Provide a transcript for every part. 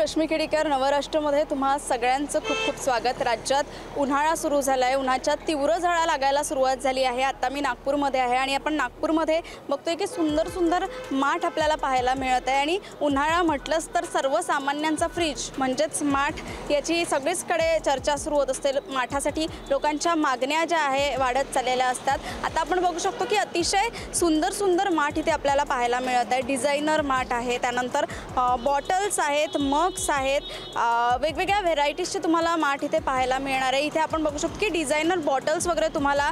रश्मी खेडेकर नवराष्ट्रमध्ये तुम्हा सगळ्यांचं खूप खूप स्वागत। राज्यात उन्हाळा सुरू झाला आहे, उन्हाच्या तीव्र झळा लागायला सुरुवात झाली आहे। आता मी नागपूरमध्ये आहे आणि आपण नागपूरमध्ये बघतोय की सुंदर सुंदर माठ आपल्याला पाहायला मिळत आहे। आणि उन्हाळा म्हटलंच तर सर्वसामान्यांचा फ्रीज म्हणजेच माठ याची सगळीकडे चर्चा सुरू होत असते। माठासाठी लोकांच्या मागण्या ज्या आहे वाढत चाललेल्या असतात। आता आपण बघू शकतो की अतिशय सुंदर सुंदर माठ इथे आपल्याला पाहायला मिळत आहे। डिझायनर माठ आहे, त्यानंतर बॉटल्स आहेत, मग्स आहेत, वेगवेगळ्या व्हेरायटीजचे तुम्हाला माठ इथे पाहायला मिळणार आहे। इथे आपण बघू शकतो की डिझायनर बॉटल्स वगैरे तुम्हाला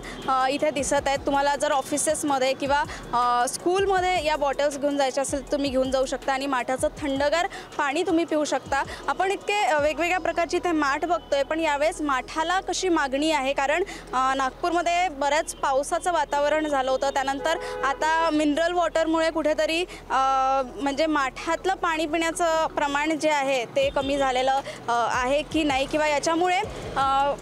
इथे दिसत आहेत। तुम्हाला जर ऑफिसेसमध्ये किंवा स्कूलमध्ये या बॉटल्स घेऊन जायचे असेल तुम्ही घेऊन जाऊ शकता आणि माठाचं थंडगार पाणी तुम्ही पिऊ शकता। आपण इतके वेगवेगळ्या प्रकारचे इथे माठ बघतोय, पण यावेळेस माठाला कशी मागणी आहे कारण नागपूरमध्ये बऱ्याच पावसाचं वातावरण झालं होतं। त्यानंतर आता मिनरल वॉटरमुळे कुठेतरी म्हणजे माठातलं पाणी पिण्याचं प्रमाण जे आहे ते कमी झालेलं आहे की नाही, किंवा याच्यामुळे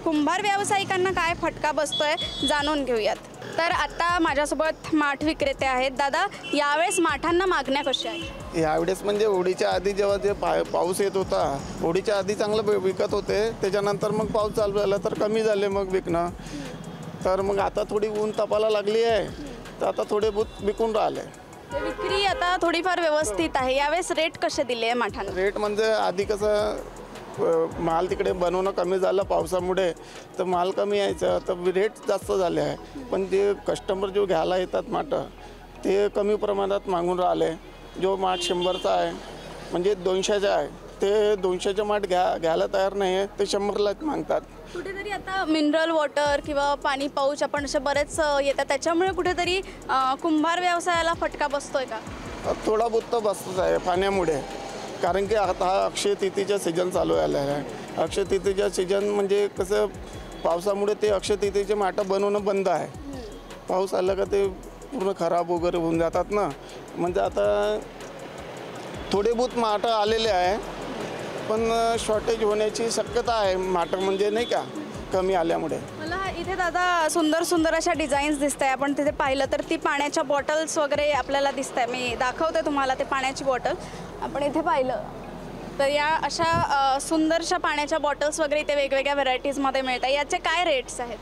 कुंभार व्यावसायिकांना काय फटका बसतोय जाणून घेऊयात। तर आता माझ्यासोबत माठ विक्रेते आहेत। दादा, यावेळेस माठांना मागण्या कशा आहेत? यावेळेस म्हणजे होळीच्या आधी जेव्हा जे पाऊस येत होता, होळीच्या आधी चांगलं विकत होते, त्याच्यानंतर मग पाऊस चालू झाला तर कमी झाले मग विकणं। तर मग आता थोडी ऊन तपायला लागली आहे, तर आता थोडे बहुत विकून राहिले। विक्री आता थोडीफार व्यवस्थित आहे। यावेळेस रेट कसे दिले माठांना? रेट म्हणजे आधी कसं माल तिकडे बनवणं कमी झालं पावसामुळे, तर माल कमी यायचं तर रेट जास्त झाले आहे। पण जे कस्टमर जो घ्यायला येतात माठ ते कमी प्रमाणात मागून राहिले। जो माठ 100चा आहे म्हणजे 200चा आहे, ते 200चा माठ घ्यायला तयार नाही आहे, ते 100लाच मागतात। कुठेतरी आता मिनरल वॉटर किंवा पाणी पाऊच आपण असे बरेच येतात, त्याच्यामुळे कुठेतरी कुंभार व्यवसायाला फटका बसतोय का? थोडा बहुत तर बसतोच आहे पाण्यामुळे, कारण की आता हा अक्षय तृतीयेचा सीजन चालू झालेला आहे। अक्षय तृतीयेचा सीजन म्हणजे कसं पावसामुळे ते अक्षय तृतीयेचे माठ बनवणं बंद आहे। पाऊस आला का ते पूर्ण खराब वगैरे होऊन जातात ना। म्हणजे आता थोडे बहुत माठ आलेले आहे, पण शॉर्टेज होण्याची शक्यता आहे माठ म्हणजे नाही का कमी आल्यामुळे। मला इथे दादा सुंदर सुंदर अशा डिझाईन्स दिसत आहे। आपण तिथे पाहिलं तर ती पाण्याच्या बॉटल्स वगैरे आपल्याला दिसत आहे। मी दाखवते तुम्हाला ते पाण्याची बॉटल। आपण इथे पाहिलं तर या अशा सुंदरशा पाण्याच्या बॉटल्स वगैरे इथे वेगवेगळ्या व्हरायटीजमध्ये मिळतात। याचे काय रेट्स आहेत?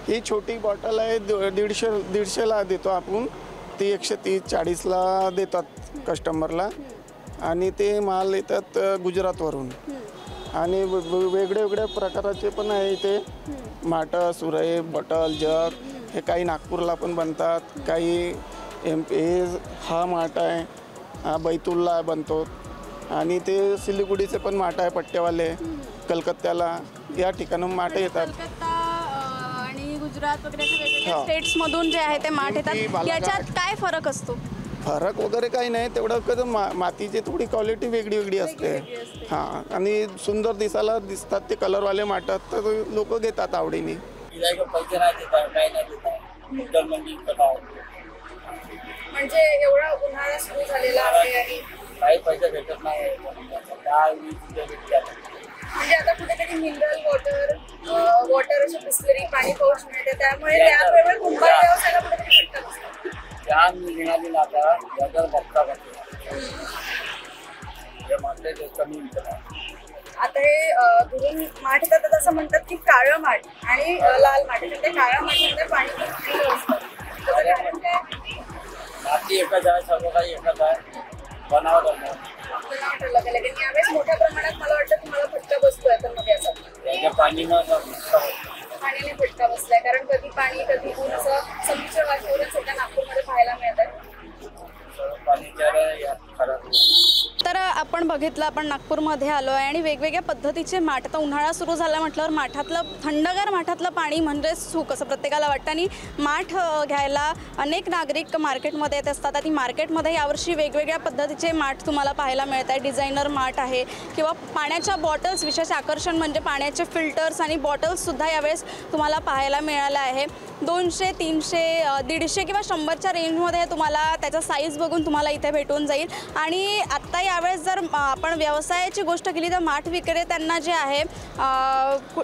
ही छोटी बॉटल आहे 150ला देतो आपण, ती 130-140ला देतात कस्टमरला। आणि ते माल येतात गुजरातवरून आणि वेगळ्या प्रकाराचे पण आहे इथे माठ, सुराई, बॉटल, जग। हे काही नागपूरला पण बनतात, काही हा माठ आहे, हा बैतूलला बनतो आणि ते सिलिगुडीचे पण माठ आहे पट्ट्यावाले, कलकत्त्याला या ठिकाणून माठ येतात। आणि गुजरात वगैरे वेगवेगळ्या स्टेट्समधून जे आहे ते माठ येतात। याच्यात काय फरक असतो? फरक वगैरे काही नाही, तेवढं कसं मातीची थोडी क्वालिटी वेगळी असते। हां, आणि सुंदर दिसतात ते कलरवाले माठात, तर लोक घेतात आवडीने। म्हणजे एवढा उन्हाळा सुरू झालेला आहे आणि काही पैसे भेटत नाही। म्हणजे आता कुठेतरी मिनरल वॉटर अशी बिस्लरी पाणी पाऊच मिळते, त्यामुळे त्यावेळेस कुंभार व्यवसायाला कुठेतरी फटका बसतो। जान निघाली ना आता जगाला बघता बघतो हे म्हटले ते कमी आता हे दुरून माठ येतात तर असं म्हणतात की काळं माठ आणि लाल माठ, त्या काळ्या माठामध्ये पाणी खूप असतं, त्याचं कारण काय? माती एकच आहे, सर्व काही एकच आहे, बनावट लेकिन यावेळेस मोठ्या प्रमाणात मला वाटतं तुम्हाला फटका बसतोय तर मग याचा त्याच्या पाण्याने फटका बसलाय, कारण कधी पाणी कधी ऊन असं संमिश्र वातावरण सध्या नागपूरमध्ये पाहायला मिळत आहे। तर आपण बघितलं, आपण नागपूरमध्ये आलो आहे आणि वेगवेगळ्या पद्धतीचे माठ, आता उन्हाळा सुरू झाला म्हटल्यावर माठातलं थंडगार माठातलं पाणी म्हणजे सुख असं प्रत्येकाला वाटतं आणि माठ घ्यायला अनेक नागरिक मार्केटमध्ये येत असतात। आणि मार्केटमध्ये यावर्षी वेगवेगळ्या पद्धतीचे माठ तुम्हाला पाहायला मिळत आहे। डिझायनर माठ आहे किंवा पाण्याच्या बॉटल्स, विशेष आकर्षण म्हणजे पाण्याचे फिल्टर्स आणि बॉटल्ससुद्धा यावेळेस तुम्हाला पाहायला मिळालं आहे। 200, 300, 150 किंवा 100च्या रेंजमध्ये तुम्हाला त्याचा साईज बघून तुम्हाला इथे भेटून जाईल। आणि आत्ता यावेळेस जर आपण व्यवसायाची गोष्ट केली तर माठ विक्रेत्यांना जे आहे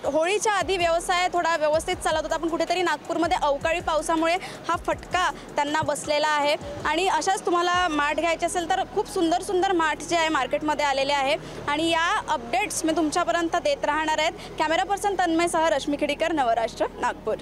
होळीच्या आधी व्यवसाय थोडा व्यवस्थित चालत होता, पण कुठेतरी नागपूरमध्ये अवकाळी पावसामुळे हा फटका त्यांना बसलेला आहे. आणि अशाच तुम्हाला माठ घ्यायचे असेल तर खूप सुंदर सुंदर माठ जे आहे मार्केटमध्ये आलेले आहे आणि या अपडेट्स मी तुमच्यापर्यंत देत राहणार आहेत. कॅमेरा पर्सन तन्मयसह रश्मी खेडीकर, नवराष्ट्र, नागपूर.